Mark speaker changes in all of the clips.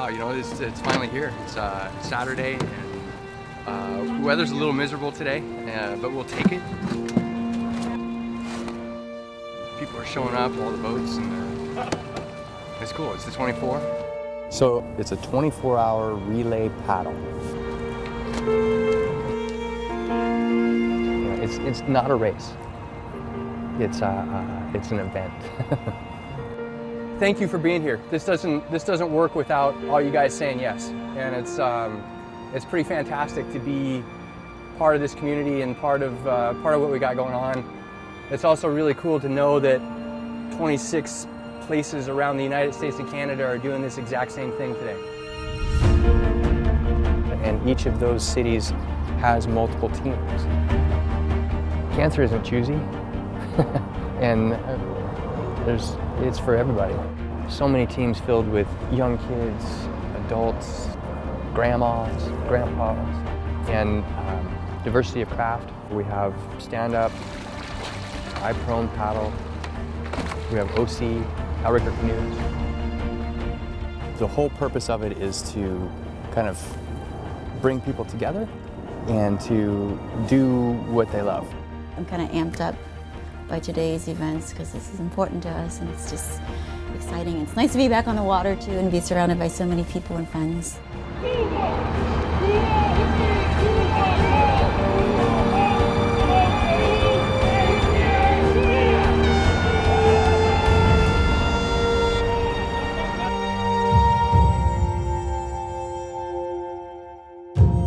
Speaker 1: Wow, you know, it's finally here. It's Saturday, and the weather's a little miserable today, but we'll take it. People are showing up, all the boats, and it's cool. It's the 24.
Speaker 2: So it's a 24-hour relay paddle. It's not a race. It's an event.
Speaker 1: Thank you for being here. This doesn't work without all you guys saying yes, and it's pretty fantastic to be part of this community and part of what we got going on. It's also really cool to know that 26 places around the United States and Canada are doing this exact same thing today.
Speaker 2: And each of those cities has multiple teams. Cancer isn't choosy, and it's for everybody. So many teams filled with young kids, adults, grandmas, grandpas, and diversity of craft. We have stand-up, I-prone paddle, we have OC, outrigger canoes. The whole purpose of it is to kind of bring people together and to do what they love.
Speaker 3: I'm kind of amped up by today's events because this is important to us, and it's just exciting. It's nice to be back on the water too and be surrounded by so many people and friends.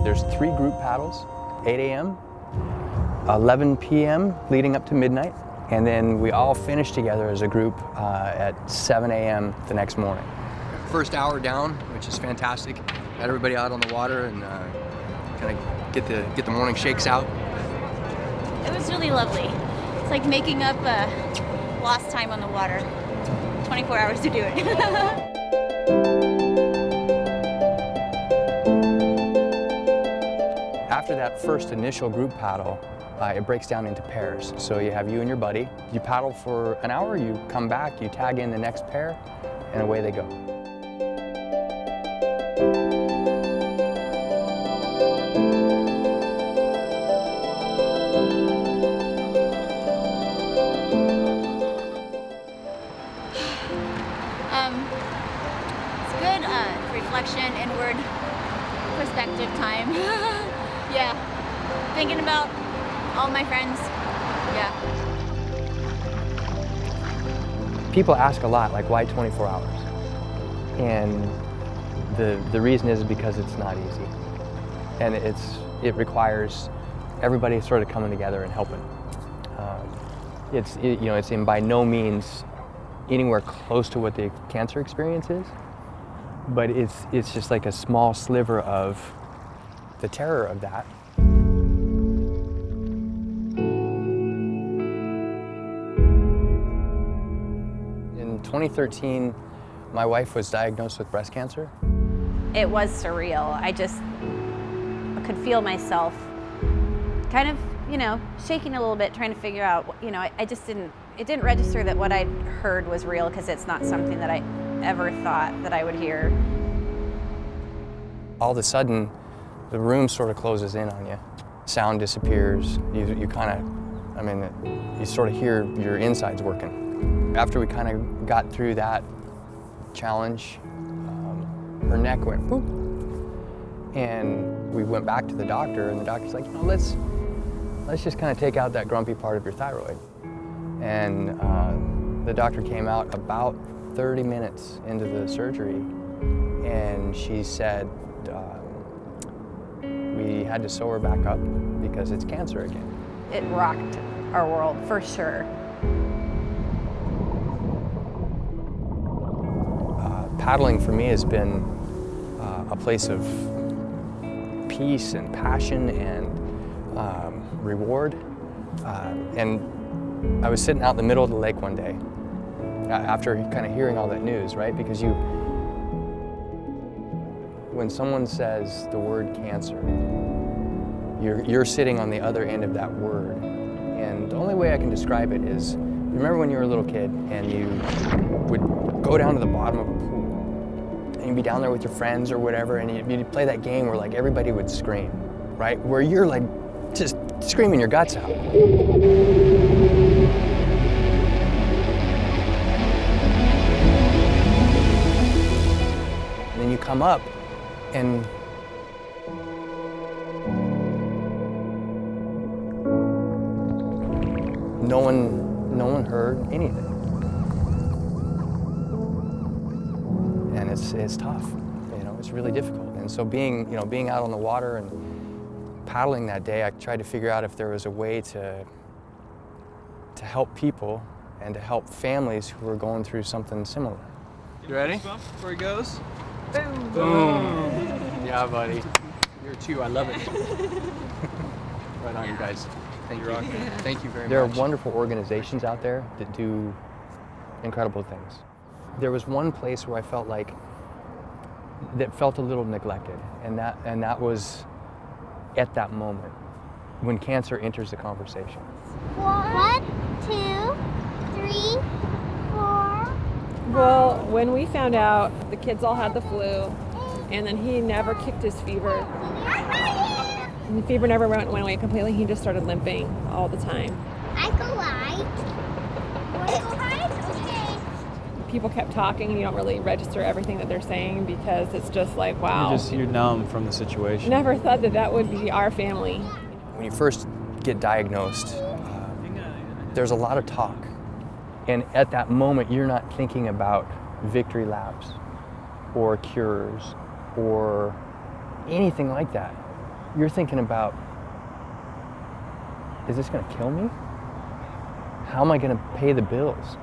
Speaker 2: There's 3 group paddles, 8 a.m., 11 p.m. leading up to midnight, and then we all finish together as a group at 7 a.m. the next morning.
Speaker 1: First hour down, which is fantastic. Got everybody out on the water and kind of get the morning shakes out.
Speaker 4: It was really lovely. It's like making up lost time on the water. 24 hours to do it.
Speaker 2: After that first initial group paddle, it breaks down into pairs. So you have you and your buddy. You paddle for an hour, you come back, you tag in the next pair, and away they go.
Speaker 4: It's good reflection, inward perspective time. Yeah, thinking about all my friends, yeah.
Speaker 2: People ask a lot, like, why 24 hours? And the reason is because it's not easy. And it requires everybody sort of coming together and helping. It's by no means anywhere close to what the cancer experience is, but it's just like a small sliver of the terror of that. In 2013, my wife was diagnosed with breast cancer.
Speaker 4: It was surreal. I could feel myself kind of, shaking a little bit, trying to figure out, it didn't register that what I'd heard was real, because it's not something that I ever thought that I would hear.
Speaker 2: All of a sudden, the room sort of closes in on you. Sound disappears. You sort of hear your insides working. After we kind of got through that challenge, her neck went boop. And we went back to the doctor, and the doctor's like, let's just kind of take out that grumpy part of your thyroid. And the doctor came out about 30 minutes into the surgery, and she said, we had to sew her back up because it's cancer again.
Speaker 4: It rocked our world, for sure.
Speaker 2: Paddling for me has been a place of peace and passion and reward. And I was sitting out in the middle of the lake one day after kind of hearing all that news, right? Because when someone says the word cancer, you're sitting on the other end of that word. And the only way I can describe it is, remember when you were a little kid and you would go down to the bottom of a pool and you'd be down there with your friends or whatever, and you'd play that game where like everybody would scream, right? Where you're like just screaming your guts out. And then you come up and no one heard anything. And it's tough, you know, it's really difficult. And so being out on the water and paddling that day, I tried to figure out if there was a way to help people and to help families who were going through something similar.
Speaker 1: You ready?
Speaker 5: Before he goes.
Speaker 1: Boom. Boom. Yeah, buddy. You're two. I love it. Right on, you guys. Thank you. Thank you very much.
Speaker 2: There are wonderful organizations out there that do incredible things. There was one place where I felt like that felt a little neglected, and that was at that moment when cancer enters the conversation.
Speaker 6: 1, 2, 3, 4.
Speaker 7: Well, when we found out the kids all had the flu, and then he never kicked his fever. And the fever never went away completely. He just started limping all the time.
Speaker 6: I go right. Want to go right? Okay.
Speaker 7: People kept talking, and you don't really register everything that they're saying because it's just like, wow.
Speaker 5: You're numb from the situation.
Speaker 7: Never thought that would be our family.
Speaker 2: When you first get diagnosed, there's a lot of talk. And at that moment, you're not thinking about victory laps or cures or anything like that. You're thinking about, is this gonna kill me? How am I gonna pay the bills?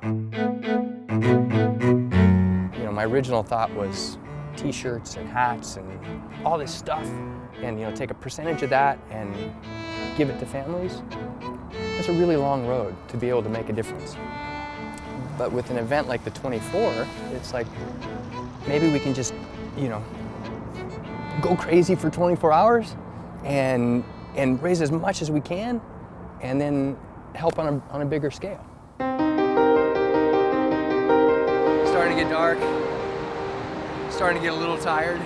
Speaker 2: You know, my original thought was t-shirts and hats and all this stuff, and take a percentage of that and give it to families. That's a really long road to be able to make a difference. But with an event like the 24, it's like, maybe we can just, go crazy for 24 hours and raise as much as we can and then help on a bigger scale.
Speaker 1: Starting to get dark. Starting to get a little tired.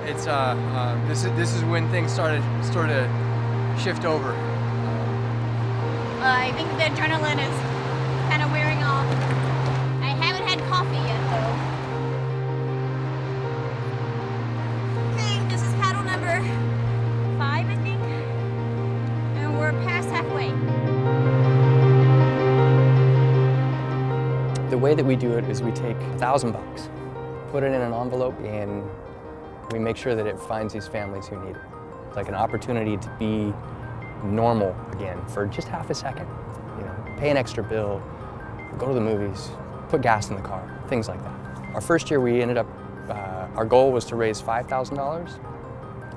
Speaker 1: It's this is when things sort of shift over.
Speaker 6: I think the adrenaline is kind of wearing off. I haven't had coffee yet, though. Okay, this is paddle number 5, I think. And we're past halfway.
Speaker 2: The way that we do it is we take $1,000, put it in an envelope, and we make sure that it finds these families who need it. It's like an opportunity to be normal again for just half a second. Pay an extra bill, go to the movies, put gas in the car, things like that. Our first year we ended up, our goal was to raise $5,000,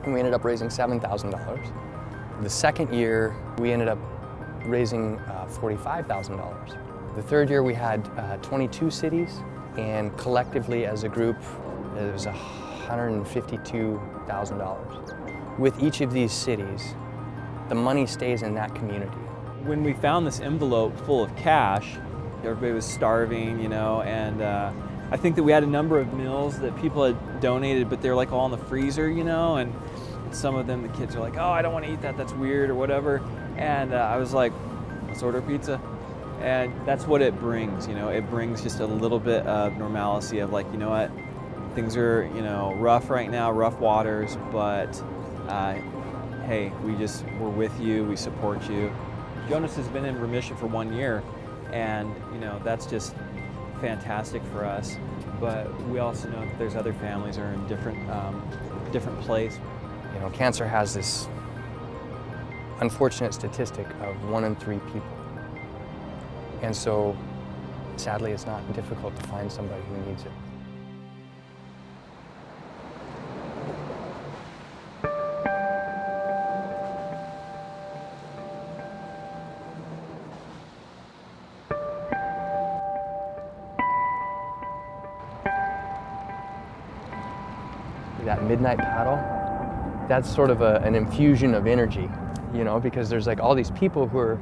Speaker 2: and we ended up raising $7,000. The second year we ended up raising $45,000. The third year we had 22 cities, and collectively as a group it was $152,000. With each of these cities, the money stays in that community.
Speaker 5: When we found this envelope full of cash, everybody was starving, and I think that we had a number of meals that people had donated, but they're like all in the freezer, and some of them, the kids are like, oh, I don't want to eat that, that's weird or whatever. And I was like, let's order pizza. And that's what it brings, it brings just a little bit of normalcy of like, you know what, things are, rough right now, rough waters, but hey, we're with you, we support you. Jonas has been in remission for 1 year, and that's just fantastic for us. But we also know that there's other families that are in different place.
Speaker 2: Cancer has this unfortunate statistic of 1 in 3 people. And so, sadly, it's not difficult to find somebody who needs it. That midnight paddle, that's sort of an infusion of energy, because there's like all these people who are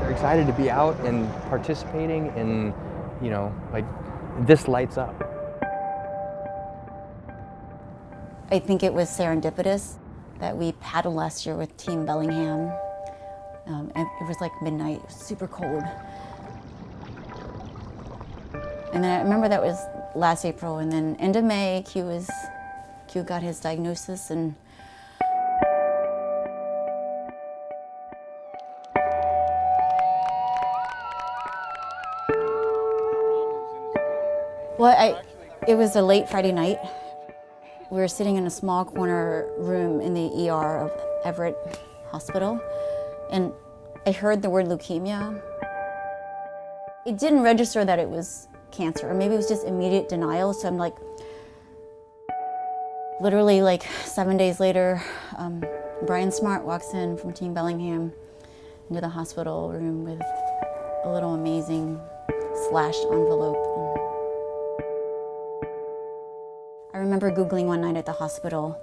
Speaker 2: they're excited to be out and participating and, like this lights up.
Speaker 3: I think it was serendipitous that we paddled last year with Team Bellingham. And it was like midnight, it was super cold. And then I remember that was last April, and then end of May, Q got his diagnosis, and well, it was a late Friday night. We were sitting in a small corner room in the ER of Everett Hospital, and I heard the word leukemia. It didn't register that it was cancer, or maybe it was just immediate denial, so I'm like, literally like 7 days later, Brian Smart walks in from Team Bellingham into the hospital room with a little amazing slashed envelope. I remember Googling one night at the hospital,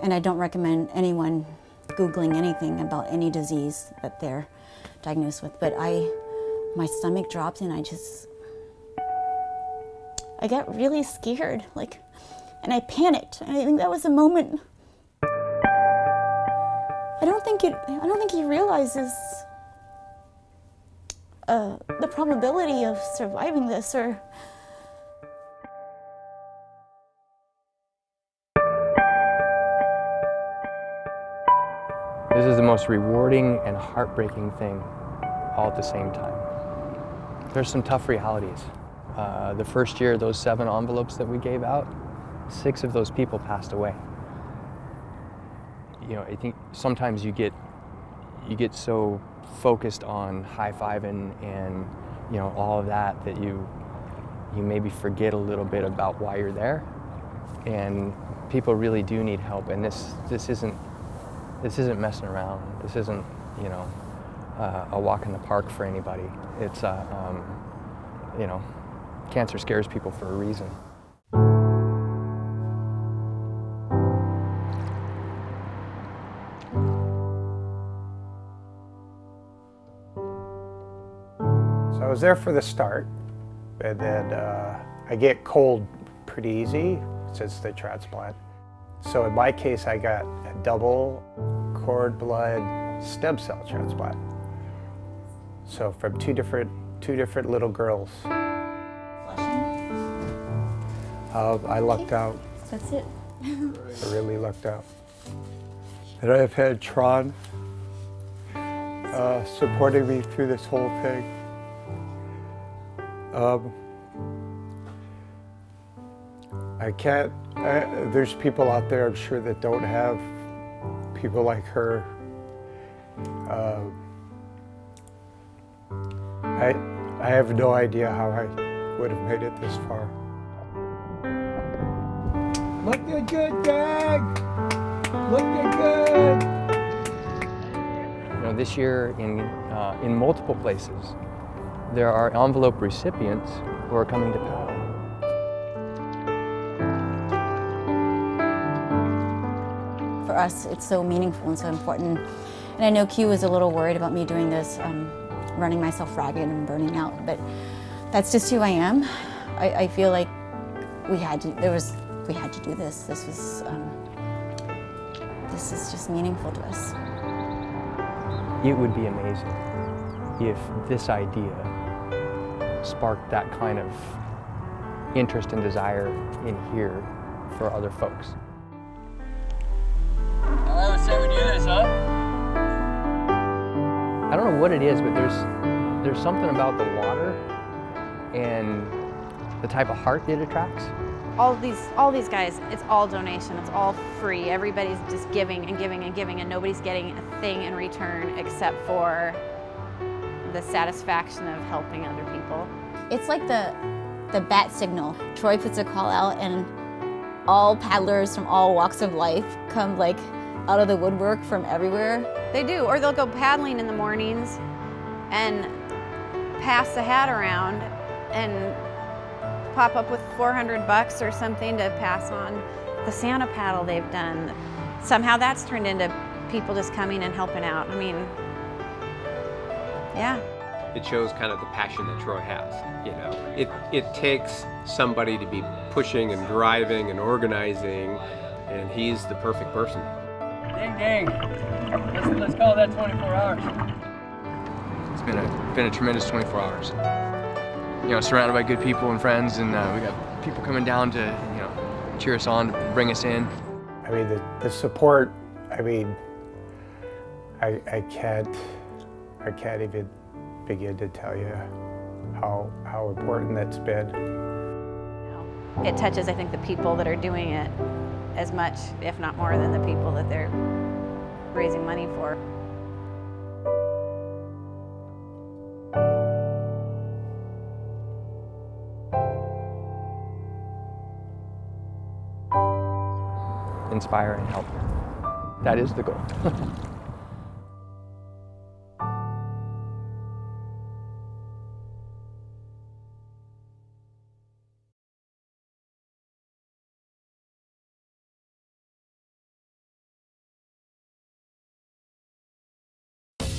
Speaker 3: and I don't recommend anyone Googling anything about any disease that they're diagnosed with, but my stomach dropped and I got really scared, and I panicked. And I think that was a moment. I don't think he realizes the probability of surviving this, or.
Speaker 2: This is the most rewarding and heartbreaking thing all at the same time. There's some tough realities. The first year, those 7 envelopes that we gave out, 6 of those people passed away. You know, I think sometimes you get so focused on high-fiving and all of that you maybe forget a little bit about why you're there. And people really do need help. And this isn't messing around. This isn't a walk in the park for anybody. It's cancer scares people for a reason.
Speaker 8: So I was there for the start, and then I get cold pretty easy since the transplant. So in my case, I got a double cord blood stem cell transplant. So from two different little girls. I lucked out.
Speaker 3: That's it.
Speaker 8: I really lucked out. And I've had Tron supporting me through this whole thing. There's people out there, I'm sure, that don't have people like her. I have no idea how I would have made it this far. Looking good, gang! Looking good!
Speaker 2: This year in multiple places, there are envelope recipients who are coming to paddle.
Speaker 3: For us, it's so meaningful and so important. And I know Q was a little worried about me doing this, running myself ragged and burning out, but that's just who I am. I feel like we had to do this. This is just meaningful to us.
Speaker 2: It would be amazing if this idea sparked that kind of interest and desire in here for other folks.
Speaker 1: All right, let's say we do this, huh?
Speaker 2: I don't know what it is, but there's something about the water and the type of heart it attracts.
Speaker 4: All these guys, it's all donation, it's all free. Everybody's just giving and giving and giving, and nobody's getting a thing in return except for the satisfaction of helping other people.
Speaker 3: It's like the bat signal. Troy puts a call out, and all paddlers from all walks of life come out of the woodwork from everywhere.
Speaker 4: They do, or they'll go paddling in the mornings and pass the hat around and pop up with $400 or something to pass on the Santa paddle they've done. Somehow that's turned into people just coming and helping out. I mean, yeah.
Speaker 9: it shows kind of the passion that Troy has. You know, it takes somebody to be pushing and driving and organizing, and he's the perfect person.
Speaker 1: Ding ding. Let's call that 24 hours. It's been a tremendous 24 hours. You know, surrounded by good people and friends, and we got people coming down to, you know, cheer us on, to bring us in.
Speaker 8: I mean, the support, I mean, I can't even begin to tell you how important that's been.
Speaker 4: It touches, I think, the people that are doing it as much, if not more, than the people that they're raising money for.
Speaker 2: Inspire and help. That is the goal.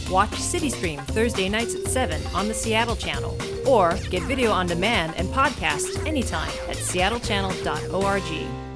Speaker 10: Watch CityStream Thursday nights at 7 on the Seattle channel, or get video on demand and podcasts anytime at seattlechannel.org.